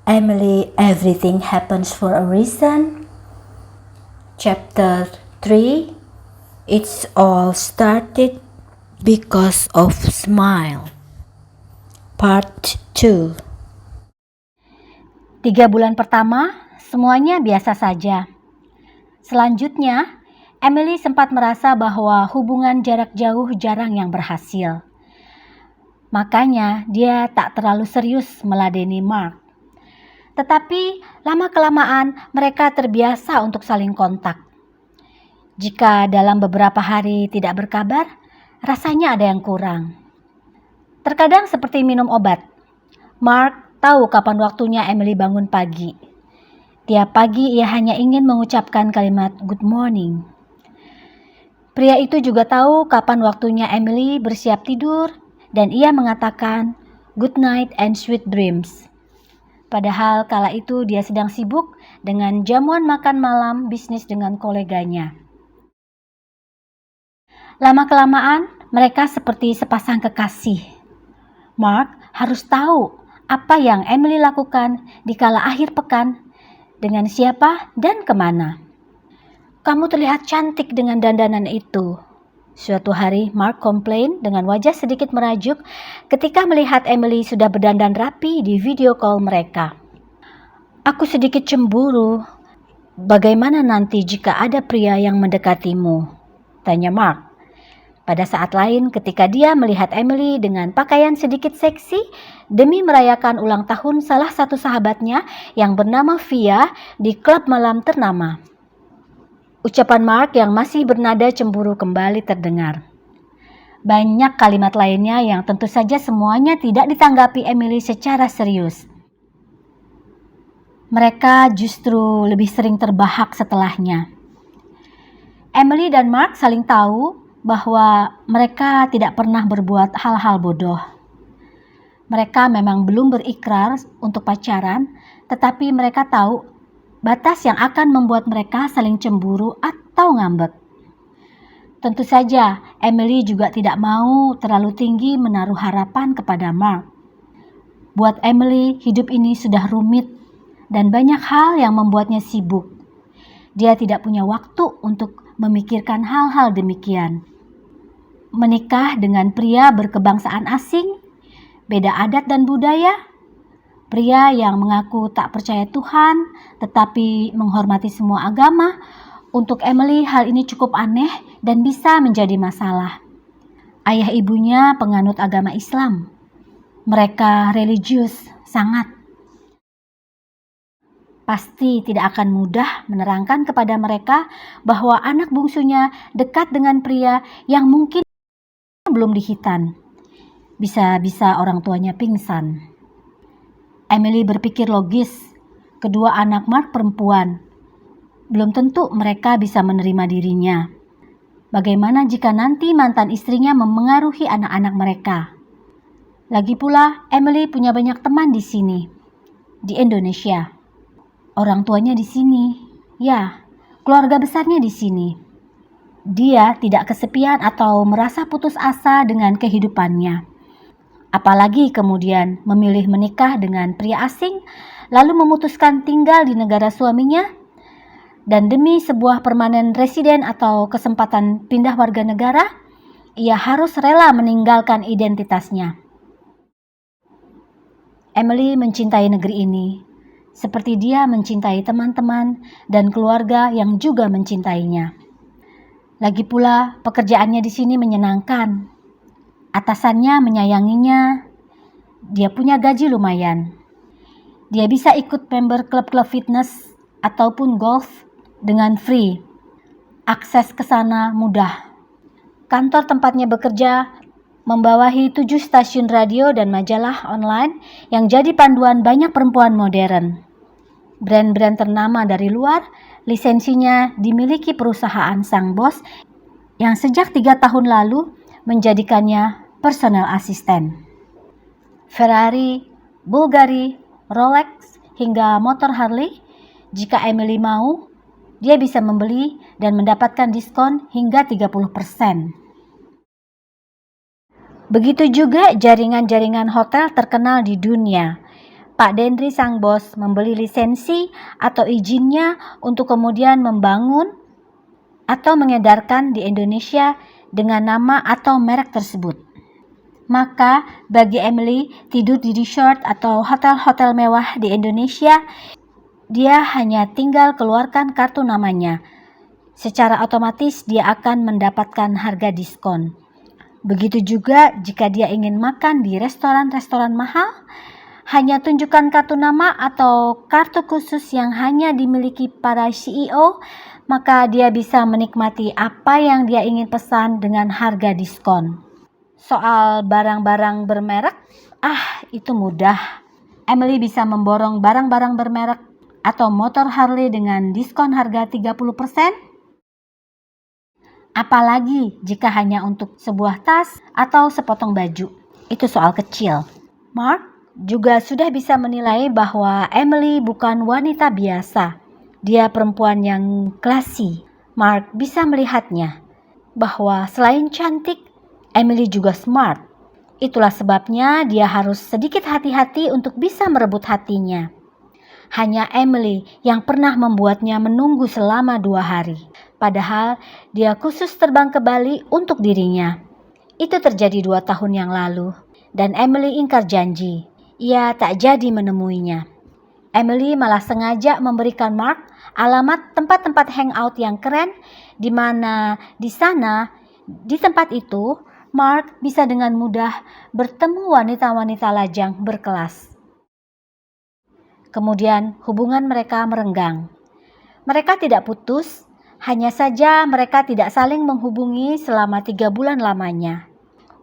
Emily, Everything Happens for a Reason. Chapter 3. It's all started because of smile. Part 2. 3 bulan pertama, semuanya biasa saja. Selanjutnya, Emily sempat merasa bahwa hubungan jarak jauh jarang yang berhasil. Makanya dia tak terlalu serius meladeni Mark. Tetapi lama-kelamaan mereka terbiasa untuk saling kontak. Jika dalam beberapa hari tidak berkabar, rasanya ada yang kurang. Terkadang seperti minum obat. Mark tahu kapan waktunya Emily bangun pagi. Tiap pagi ia hanya ingin mengucapkan kalimat good morning. Pria itu juga tahu kapan waktunya Emily bersiap tidur dan ia mengatakan good night and sweet dreams. Padahal kala itu dia sedang sibuk dengan jamuan makan malam bisnis dengan koleganya. Lama-kelamaan mereka seperti sepasang kekasih. Mark harus tahu apa yang Emily lakukan di kala akhir pekan, dengan siapa dan kemana. Kamu terlihat cantik dengan dandanan itu. Suatu hari Mark komplain dengan wajah sedikit merajuk ketika melihat Emily sudah berdandan rapi di video call mereka. Aku sedikit cemburu. Bagaimana nanti jika ada pria yang mendekatimu? Tanya Mark. Pada saat lain ketika dia melihat Emily dengan pakaian sedikit seksi demi merayakan ulang tahun salah satu sahabatnya yang bernama Via di klub malam ternama. Ucapan Mark yang masih bernada cemburu kembali terdengar. Banyak kalimat lainnya yang tentu saja semuanya tidak ditanggapi Emily secara serius. Mereka justru lebih sering terbahak setelahnya. Emily dan Mark saling tahu bahwa mereka tidak pernah berbuat hal-hal bodoh. Mereka memang belum berikrar untuk pacaran, tetapi mereka tahu batas yang akan membuat mereka saling cemburu atau ngambek. Tentu saja, Emily juga tidak mau terlalu tinggi menaruh harapan kepada Mark. Buat Emily, hidup ini sudah rumit dan banyak hal yang membuatnya sibuk. Dia tidak punya waktu untuk memikirkan hal-hal demikian. Menikah dengan pria berkebangsaan asing, beda adat dan budaya, pria yang mengaku tak percaya Tuhan tetapi menghormati semua agama, untuk Emily hal ini cukup aneh dan bisa menjadi masalah. Ayah ibunya penganut agama Islam. Mereka religius sangat. Pasti tidak akan mudah menerangkan kepada mereka bahwa anak bungsunya dekat dengan pria yang mungkin belum dihitan. Bisa-bisa orang tuanya pingsan. Emily berpikir logis, kedua anak Mark perempuan. Belum tentu mereka bisa menerima dirinya. Bagaimana jika nanti mantan istrinya memengaruhi anak-anak mereka? Lagi pula, Emily punya banyak teman di sini, di Indonesia. Orang tuanya di sini, ya, keluarga besarnya di sini. Dia tidak kesepian atau merasa putus asa dengan kehidupannya. Apalagi kemudian memilih menikah dengan pria asing, lalu memutuskan tinggal di negara suaminya, dan demi sebuah permanen residen atau kesempatan pindah warga negara, ia harus rela meninggalkan identitasnya. Emily mencintai negeri ini, seperti dia mencintai teman-teman dan keluarga yang juga mencintainya. Lagi pula, pekerjaannya di sini menyenangkan. Atasannya menyayanginya. Dia punya gaji lumayan. Dia bisa ikut member klub-klub fitness ataupun golf dengan free. Akses ke sana mudah. Kantor tempatnya bekerja membawahi 7 stasiun radio dan majalah online yang jadi panduan banyak perempuan modern. Brand-brand ternama dari luar, lisensinya dimiliki perusahaan sang bos yang sejak 3 tahun lalu menjadikannya personal assistant. Ferrari, Bulgari, Rolex, hingga motor Harley, jika Emily mau, dia bisa membeli dan mendapatkan diskon hingga 30%. Begitu juga jaringan-jaringan hotel terkenal di dunia. Pak Dendri sang bos membeli lisensi atau izinnya untuk kemudian membangun atau mengedarkan di Indonesia dengan nama atau merek tersebut. Maka bagi Emily, tidur di resort atau hotel-hotel mewah di Indonesia, dia hanya tinggal keluarkan kartu namanya. Secara otomatis dia akan mendapatkan harga diskon. Begitu juga jika dia ingin makan di restoran-restoran mahal, hanya tunjukkan kartu nama atau kartu khusus yang hanya dimiliki para CEO, maka dia bisa menikmati apa yang dia ingin pesan dengan harga diskon. Soal barang-barang bermerek, itu mudah. Emily bisa memborong barang-barang bermerek atau motor Harley dengan diskon harga 30%. Apalagi jika hanya untuk sebuah tas atau sepotong baju. Itu soal kecil. Mark juga sudah bisa menilai bahwa Emily bukan wanita biasa. Dia perempuan yang classy. Mark bisa melihatnya bahwa selain cantik, Emily juga smart. Itulah sebabnya dia harus sedikit hati-hati untuk bisa merebut hatinya. Hanya Emily yang pernah membuatnya menunggu selama 2 hari. Padahal dia khusus terbang ke Bali untuk dirinya. Itu terjadi 2 tahun yang lalu. Dan Emily ingkar janji. Ia tak jadi menemuinya. Emily malah sengaja memberikan Mark alamat tempat-tempat hangout yang keren, di mana di sana, di tempat itu, Mark bisa dengan mudah bertemu wanita-wanita lajang berkelas. Kemudian hubungan mereka merenggang. Mereka tidak putus, hanya saja mereka tidak saling menghubungi selama 3 bulan lamanya.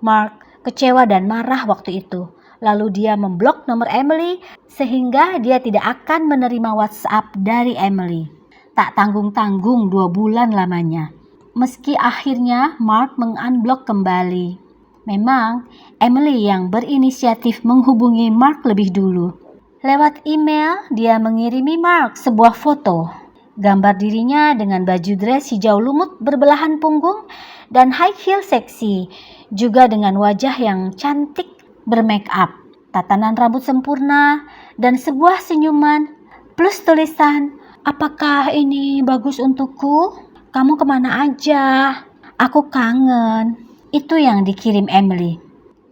Mark kecewa dan marah waktu itu. Lalu dia memblok nomor Emily sehingga dia tidak akan menerima WhatsApp dari Emily. Tak tanggung-tanggung 2 bulan lamanya. Meski akhirnya Mark mengunblok kembali. Memang Emily yang berinisiatif menghubungi Mark lebih dulu. Lewat email dia mengirimi Mark sebuah foto. Gambar dirinya dengan baju dress hijau lumut berbelahan punggung dan high heel seksi. Juga dengan wajah yang cantik bermake up, tatanan rambut sempurna, dan sebuah senyuman plus tulisan, "Apakah ini bagus untukku? Kamu kemana aja? Aku kangen." Itu yang dikirim Emily.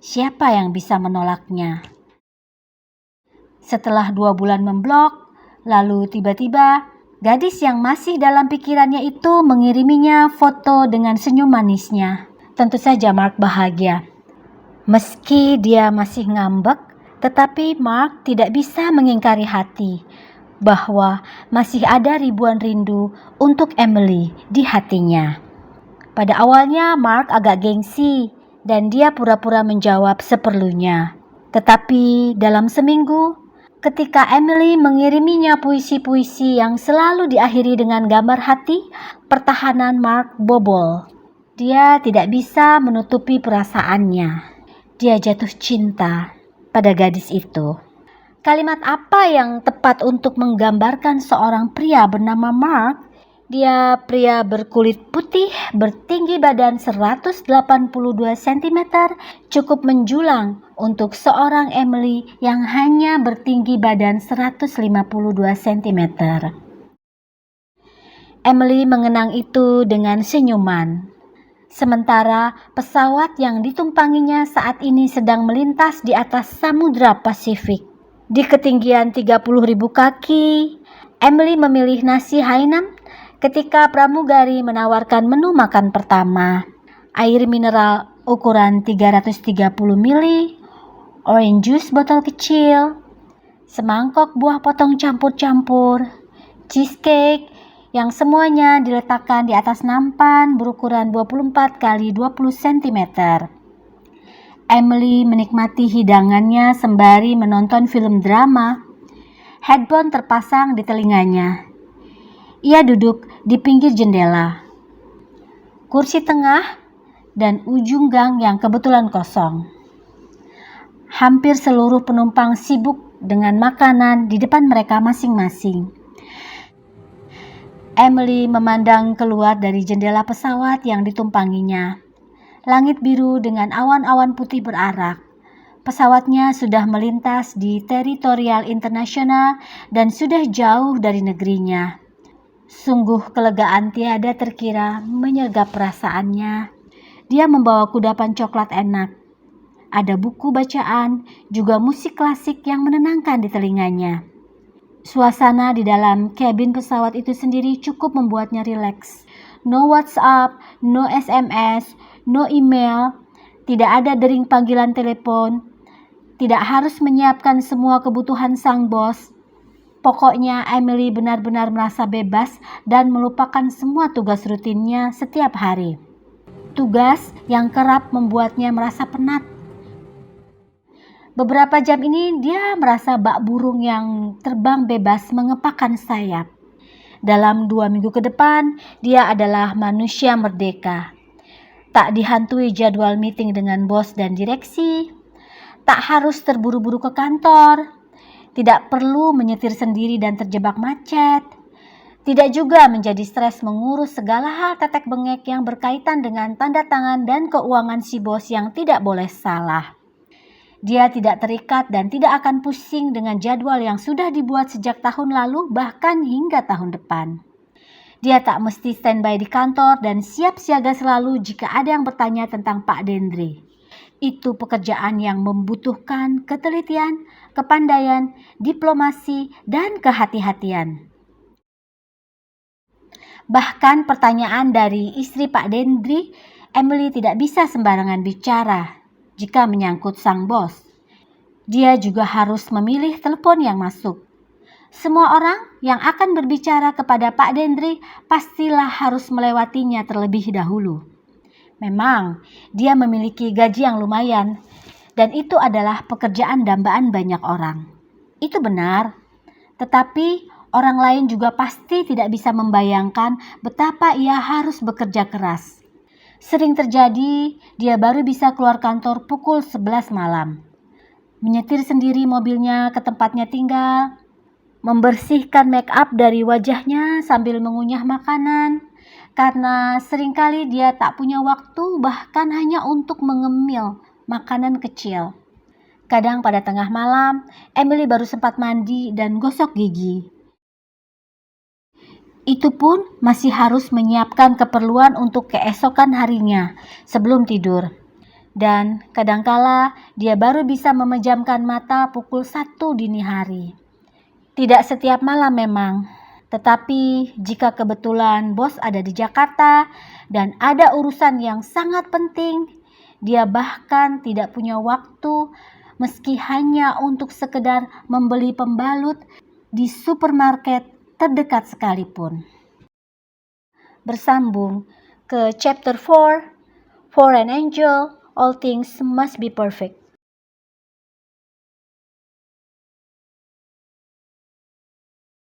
Siapa yang bisa menolaknya? Setelah 2 bulan memblok, lalu tiba-tiba gadis yang masih dalam pikirannya itu mengiriminya foto dengan senyum manisnya. Tentu saja Mark bahagia. Meski dia masih ngambek, tetapi Mark tidak bisa mengingkari hati bahwa masih ada ribuan rindu untuk Emily di hatinya. Pada awalnya Mark agak gengsi dan dia pura-pura menjawab seperlunya. Tetapi dalam seminggu, ketika Emily mengiriminya puisi-puisi yang selalu diakhiri dengan gambar hati, pertahanan Mark bobol. Dia tidak bisa menutupi perasaannya. Dia jatuh cinta pada gadis itu. Kalimat apa yang tepat untuk menggambarkan seorang pria bernama Mark? Dia pria berkulit putih, bertinggi badan 182 cm, cukup menjulang untuk seorang Emily yang hanya bertinggi badan 152 cm. Emily mengenang itu dengan senyuman. Sementara pesawat yang ditumpanginya saat ini sedang melintas di atas Samudra Pasifik. Di ketinggian 30.000 kaki, Emily memilih nasi Hainan ketika pramugari menawarkan menu makan pertama. Air mineral ukuran 330 ml, orange juice botol kecil, semangkok buah potong campur-campur, cheesecake, yang semuanya diletakkan di atas nampan berukuran 24 x 20 cm. Emily menikmati hidangannya sembari menonton film drama. Headphone terpasang di telinganya. Ia duduk di pinggir jendela. Kursi tengah dan ujung gang yang kebetulan kosong. Hampir seluruh penumpang sibuk dengan makanan di depan mereka masing-masing. Emily memandang keluar dari jendela pesawat yang ditumpanginya. Langit biru dengan awan-awan putih berarak. Pesawatnya sudah melintas di teritorial internasional dan sudah jauh dari negerinya. Sungguh kelegaan tiada terkira menyergap perasaannya. Dia membawa kudapan coklat enak. Ada buku bacaan, juga musik klasik yang menenangkan di telinganya. Suasana di dalam kabin pesawat itu sendiri cukup membuatnya rileks. No WhatsApp, no SMS, no email, tidak ada dering panggilan telepon, tidak harus menyiapkan semua kebutuhan sang bos. Pokoknya Emily benar-benar merasa bebas dan melupakan semua tugas rutinnya setiap hari. Tugas yang kerap membuatnya merasa penat. Beberapa jam ini dia merasa bak burung yang terbang bebas mengepakkan sayap. Dalam 2 minggu ke depan, dia adalah manusia merdeka. Tak dihantui jadwal meeting dengan bos dan direksi. Tak harus terburu-buru ke kantor, tidak perlu menyetir sendiri dan terjebak macet, tidak juga menjadi stres mengurus segala hal tetek bengek yang berkaitan dengan tanda tangan dan keuangan si bos yang tidak boleh salah. Dia tidak terikat dan tidak akan pusing dengan jadwal yang sudah dibuat sejak tahun lalu bahkan hingga tahun depan. Dia tak mesti standby di kantor dan siap siaga selalu jika ada yang bertanya tentang Pak Dendre. Itu pekerjaan yang membutuhkan ketelitian, kepandaian, diplomasi, dan kehati-hatian. Bahkan pertanyaan dari istri Pak Dendre, Emily tidak bisa sembarangan bicara jika menyangkut sang bos. Dia juga harus memilih telepon yang masuk. Semua orang yang akan berbicara kepada Pak Dendre pastilah harus melewatinya terlebih dahulu. Memang, dia memiliki gaji yang lumayan, dan itu adalah pekerjaan dambaan banyak orang. Itu benar, tetapi orang lain juga pasti tidak bisa membayangkan betapa ia harus bekerja keras. Sering terjadi, dia baru bisa keluar kantor pukul 11 malam. Menyetir sendiri mobilnya ke tempatnya tinggal, membersihkan make up dari wajahnya sambil mengunyah makanan, karena seringkali dia tak punya waktu bahkan hanya untuk mengemil makanan kecil. Kadang pada tengah malam, Emily baru sempat mandi dan gosok gigi. Itu pun masih harus menyiapkan keperluan untuk keesokan harinya sebelum tidur. Dan kadangkala dia baru bisa memejamkan mata pukul 1 dini hari. Tidak setiap malam memang, tetapi jika kebetulan bos ada di Jakarta dan ada urusan yang sangat penting, dia bahkan tidak punya waktu meski hanya untuk sekedar membeli pembalut di supermarket terdekat sekalipun. Bersambung ke chapter 4, For an angel, all things must be perfect.